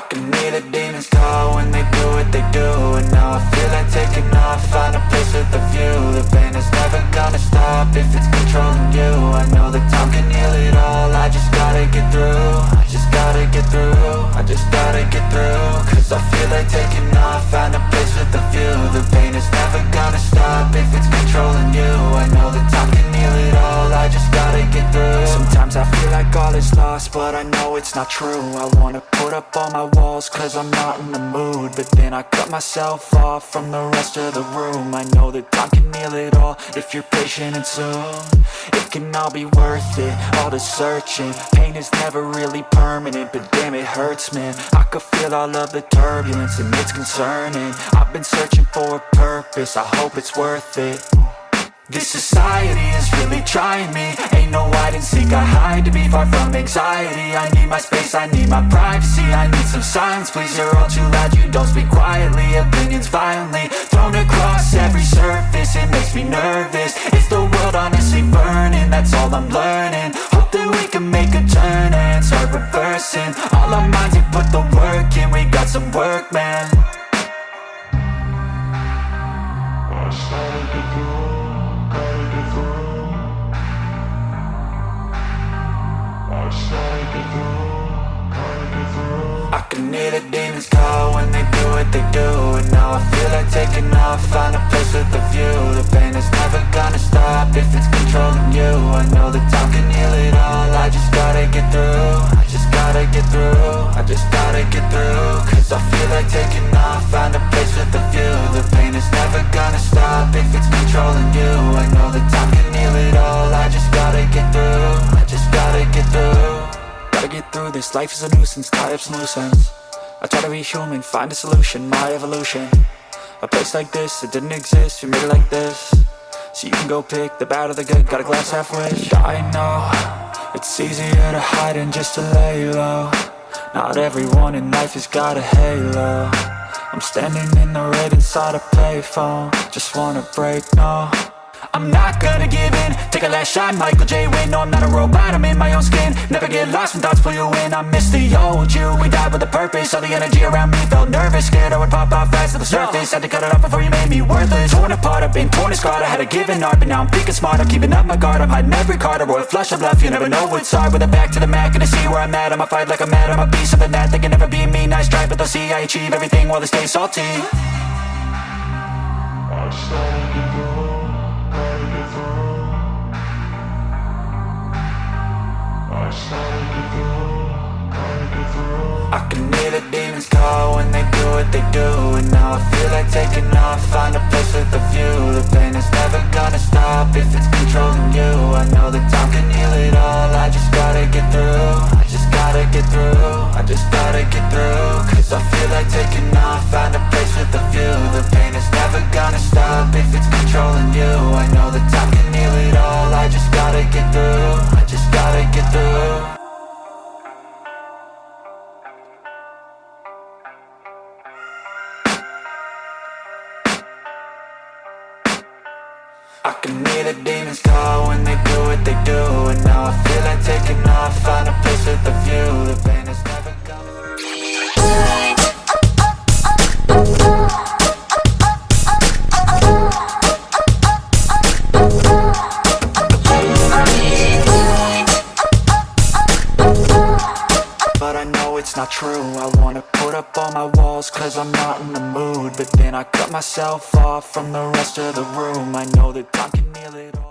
can hear the demons call when they do what they do. And now I feel like taking off, find a place with a view. The pain is never gonna stop if it's controlling you. I know that time can heal it all, I just gotta get through. I just gotta get through, I just gotta get through. Cause I feel like taking off, find a place with a view. The pain is never gonna stop if it's controlling you. I know that time can heal it all, I just gotta get through. Sometimes I feel like all is lost, but I know it's not true. I wanna put up all my walls cause I'm not in the mood, but then I cut myself off from the rest of the room. I know that time can heal it all if you're patient and soon it can all be worth it, all the searching. Pain is never really permanent, but damn it hurts, man. I could feel all of the turbulence and it's concerning. I've been searching for a purpose, I hope it's worth it. This society is really trying me. Ain't no hide and seek, I hide to be far from anxiety. I need my space, I need my privacy, I need some silence, please. You're all too loud, you don't speak quietly. Opinions violently thrown across every surface, it makes me nervous. Is the world honestly burning? That's all I'm learning. Hope that we can make a turn and start reversing. All our minds, we put the work in, we got some work, man. I started to grow. I can hear the demons call when they do what they do. And now I feel like taking off, find a place with a view. The pain is never gonna stop if it's controlling you. I know that time can heal it all, I just gotta get through. I just gotta get through, I just gotta get through. Cause I feel like taking off, find a place with a view. The pain is never gonna stop if it's controlling you. I know that time can heal it all, I just gotta get through. I just gotta get through. Gotta get through this, life is a nuisance, tie up some loose ends. I try to be human, find a solution, my evolution. A place like this, it didn't exist, we made it like this. So you can go pick the bad or the good, got a glass halfway. I know, it's easier to hide than just to lay low. Not everyone in life has got a halo. I'm standing in the red inside a payphone, just wanna break, no. I'm not gonna give in, take a last shot, Michael J. Win. No, I'm not a robot, I'm in my own skin. Never get lost when thoughts pull you in. I miss the old you, we died with a purpose. All the energy around me felt nervous, scared I would pop off fast to the surface. Had to cut it off before you made me worthless. Torn apart, I've been torn and scarred. I had a given art, but now I'm thinking smart. I'm keeping up my guard, I'm hiding every card. A royal flush of love, you never know what's hard. With a back to the mat, gonna see where I'm at. I'ma fight like I'm mad, I'ma be something that they can never be me. Nice try, but they'll see I achieve everything while they stay salty. I started to grow. I can hear the demons call when they do what they do. And now I feel like taking off, find a place with a view. The pain is never gonna stop if it's controlling you. I know that time can heal it all, I just gotta get through. I just gotta get through, I just gotta get through. Cause I feel like taking off, find a place with a view. The pain is never gonna stop if it's controlling you. I know that time can heal it all, I just gotta get through. I just gotta get through. I can hear the demons call when they do what they do. And now I feel like taking off, find a place with a view. The pain is never gonna. But I know it's not true. I wanna put up all my walls cause I'm not in the mood, but then I cut myself off from the rest of the room. I know that time can heal it all.